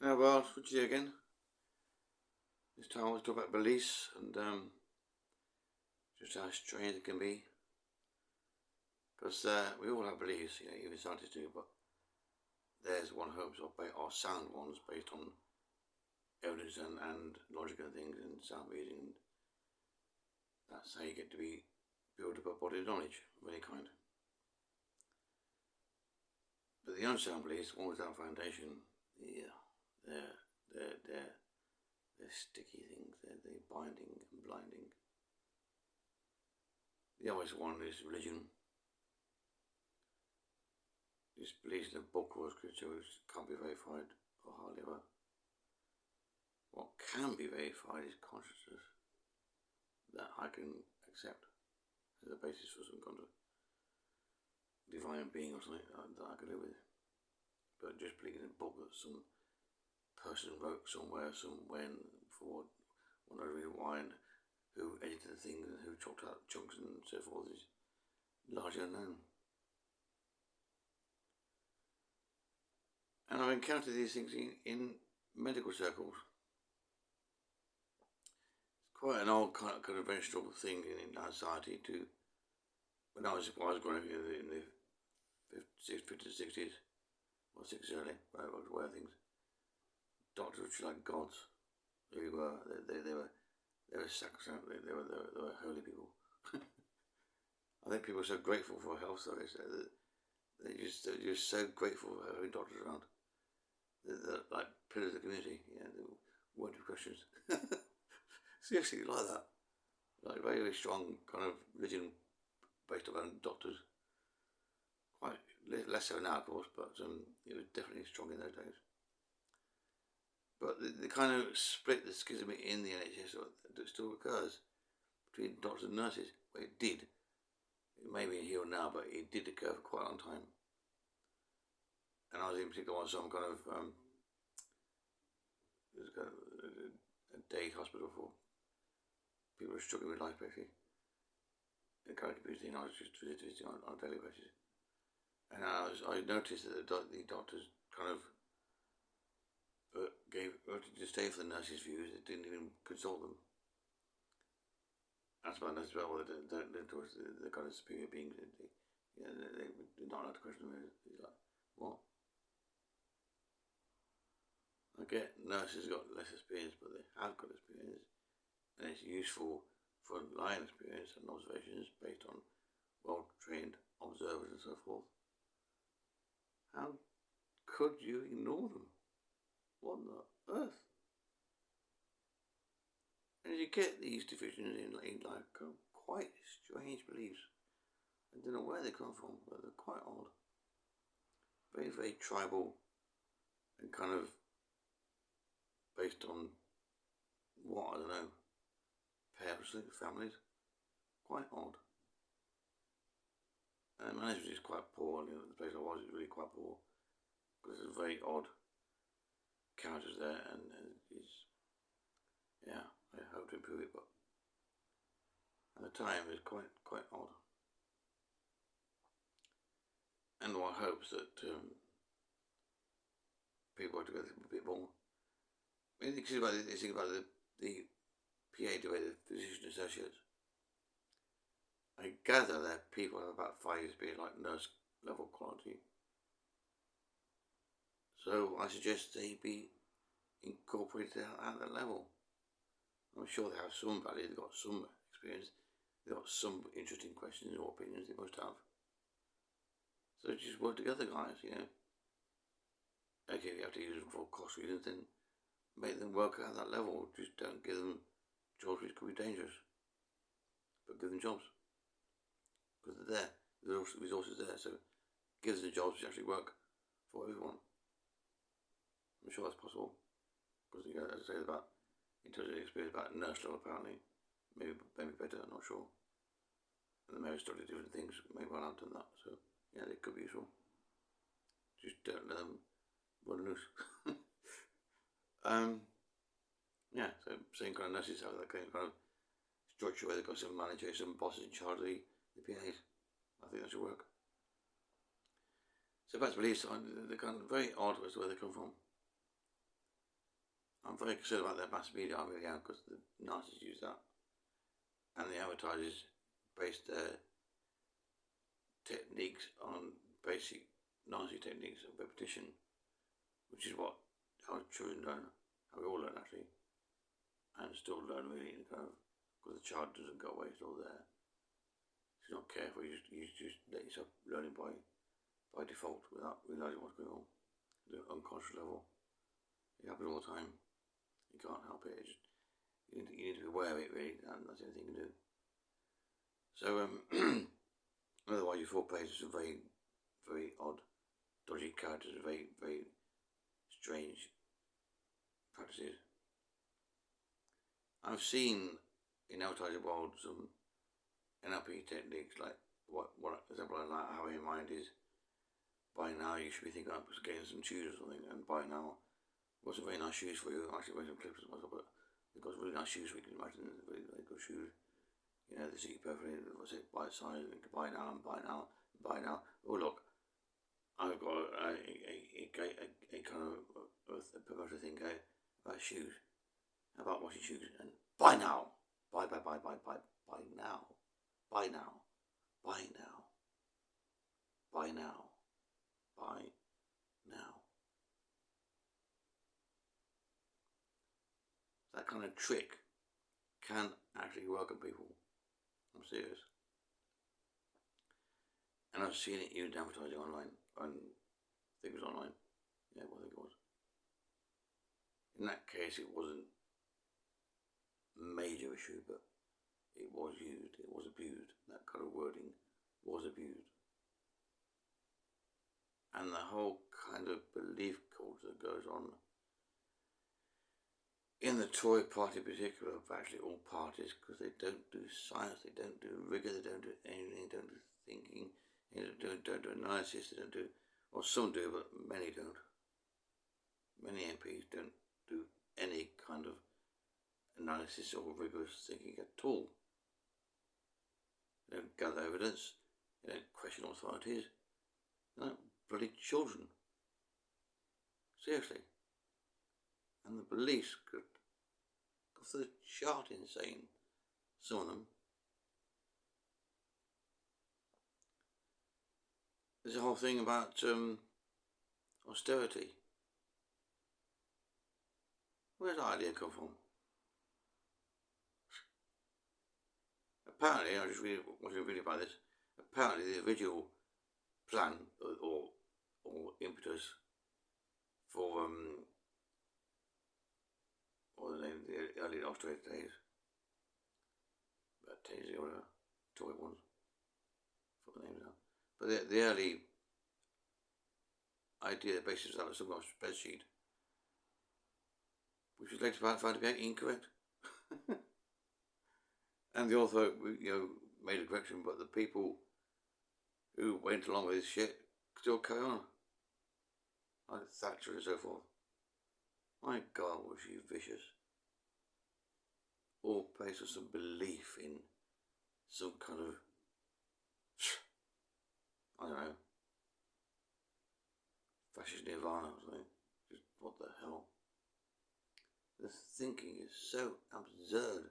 Oh well, what you again? This time I want to talk about beliefs and just how strange it can be. Because we all have beliefs, even scientists do, but there's one hopes are sound ones based on evidence and logic and things and sound reading. And that's how you get to be built up a body of knowledge of any kind. But the unsound beliefs, one without foundation, yeah, they're sticky things. They're binding and blinding. The other one is religion. This believes in a book or scripture which can't be verified or hardly ever. What can be verified is consciousness that I can accept as a basis for some kind of divine being or something that I can live with. But just believing in a book that some person wrote somewhere, for one reason why, and who edited the things and who chopped out chunks and so forth is largely unknown. And I've encountered these things in medical circles. It's quite an old kind of conventional thing in our society to, when I was growing up in the 50s, 60s, or 60s early, where I was aware of things, doctors were like gods. They were sacrosanct. They were holy people. I think people are so grateful for health service. They're just so grateful for having doctors around. They're like pillars of the community. They weren't questions. Seriously, like that. Like very, very strong kind of religion based around doctors. Quite less so now, of course, but it was definitely strong in those days. But the kind of split, the schism in the NHS that still occurs between doctors and nurses. Well, it did. It may be here now, but it did occur for quite a long time. And I was in particular on some kind of a day hospital for people who are struggling with life, basically. The kind of community, and I was just visiting on a daily basis. And I noticed that the doctors kind of wanted to stay for the nurses' views. They didn't even consult them. That's about nurses as well. They're towards the kind of superior beings. They're not allowed to question them. It's like, what? I get nurses got less experience, but they have got experience, and it's useful for line experience and observations based on well-trained observers and so forth. How could you ignore them? What on earth? And you get these divisions in like quite strange beliefs. I don't know where they come from, but they're quite odd. Very, very tribal and kind of based on what, I don't know, parents, families. Quite odd. And management is quite poor. The place I was is really quite poor because there's very odd characters there, and it's, yeah, I hope to improve it, but at the time it was quite odd. And one hopes that people are to go through a bit more. I mean, think about the PA, the physician associates. I gather that people have about 5 years being like nurse level quality. So I suggest they be incorporated at that level. I'm sure they have some value, they've got some experience, they've got some interesting questions or opinions, they must have. So just work together, guys, Okay, if you have to use them for cost reasons, then make them work at that level. Just don't give them jobs which could be dangerous. But give them jobs. Because they're there. There's resources there, so give them the jobs which actually work for everyone. I'm sure that's possible. Because, as I say, about intelligent experience about nurse level, apparently. Maybe better, I'm not sure. And they may have studied different things, maybe well I've done that. So, yeah, they could be useful. Just don't let them run loose. Yeah, so same kind of nurses have that kind of structure where they've got some managers, some bosses in charge of the PAs. I think that should work. So back to beliefs, they're kind of very odd as to where they come from. I'm very concerned about their mass media. I really am, because the Nazis use that, and the advertisers base their techniques on basic Nazi techniques of repetition, which is what how children learn, how we all learn actually, and still learn really, because the child doesn't go away, it's all there. If you're not careful, you just let yourself learning by default without realising what's going on at an unconscious level. It happens all the time. You can't help it. You need to be aware of it, really, and that's the only thing you can do. So, otherwise your 4 pages are very, very odd, dodgy characters, very, very strange practices. I've seen in advertising world some NLP techniques, like what example, like how your mind is. By now you should be thinking about getting some shoes or something, and by now I've got some very nice shoes for you. I actually made some clips of myself, but they've got some really nice shoes we can imagine, very, very good shoes. You know, they suit you perfectly, what's it, bite size, and buy now, and buy now, and buy now. Oh look, I've got a kind of a promoter thing about shoes. How about washing shoes? And buy now. Buy now. Buy now. Buy now. Buy now. Buy now. Buy now. That kind of trick can actually work on people. I'm serious. And I've seen it used in advertising online. I think it was online. Yeah, well, I think it was. In that case, it wasn't a major issue, but it was used. It was abused. That kind of wording was abused. And the whole kind of belief culture that goes on in the Tory party in particular, actually all parties, because they don't do science, they don't do rigour, they don't do anything, they don't do thinking, they don't do analysis, they don't do, well, some do, but many don't. Many MPs don't do any kind of analysis or rigorous thinking at all. They don't gather evidence, they don't question authorities, they're like bloody children. Seriously. And the beliefs could go off the chart insane, some of them. There's a whole thing about austerity. Where's that idea come from? Apparently, I just wanted to read about this. Apparently, the original plan or impetus for what was the name, the early Australia days, about 10 years ago, whatever, Tory ones, I forgot the names now. But the early idea, the basis of some kind of spreadsheet, which was later found to be incorrect. And the author, made a correction, but the people who went along with this shit still carry on. Like Thatcher and so forth. My God, was she vicious. All based on some belief in some kind of, I don't know, fascist nirvana or something. Just what the hell. The thinking is so absurd.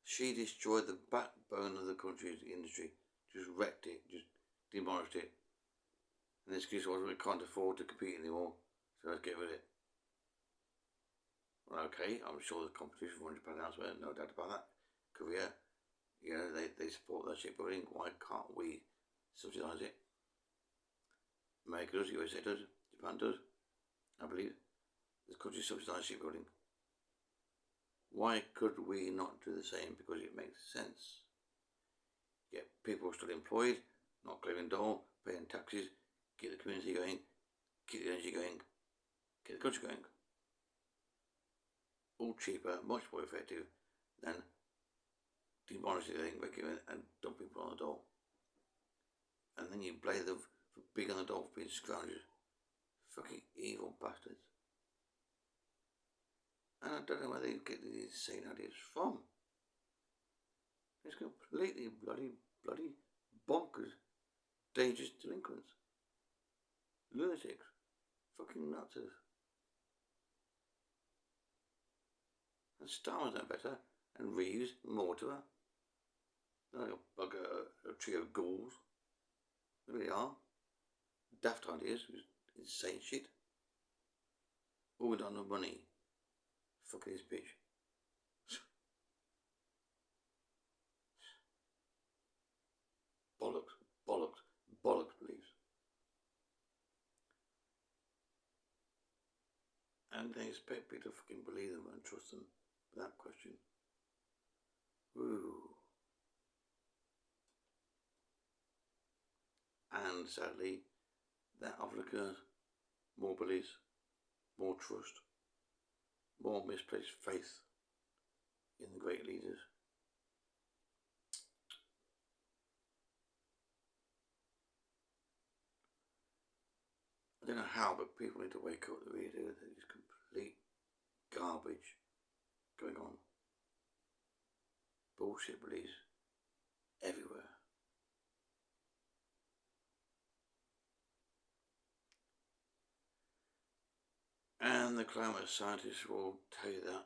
She destroyed the backbone of the country's industry. Just wrecked it. Just demolished it. And the excuse was we can't afford to compete anymore, so let's get rid of it. Well, okay, I'm sure the competition for Japan elsewhere, no doubt about that. Korea, they support that shipbuilding. Why can't we subsidise it? America does, USA does, Japan does, I believe. This country subsidise shipbuilding. Why could we not do the same? Because it makes sense. Get people still employed, not clearing dole, paying taxes, keep the community going, keep the energy going, keep the country going. All cheaper, much more effective than demolishing the thing, making it and dumping people on the dole. And then you blame them for being on the dole for being scroungers. Fucking evil bastards. And I don't know where they get these insane ideas from. It's completely bloody bonkers, dangerous delinquents. Lunatics. Fucking nutters. And Star Wars no better. And Reeves, more to her. They're like a trio of ghouls. They really are. Daft ideas, insane shit. All on the money. Fucking this bitch. Bollocks, bollocks, bollocks, please. And they expect people to fucking believe them and trust them without question. Ooh. And sadly, that often occurs. More beliefs, more trust, more misplaced faith in the great leaders. I don't know how, but people need to wake up to really do that. There's complete garbage going on. Bullshit beliefs everywhere. And the climate scientists will tell you that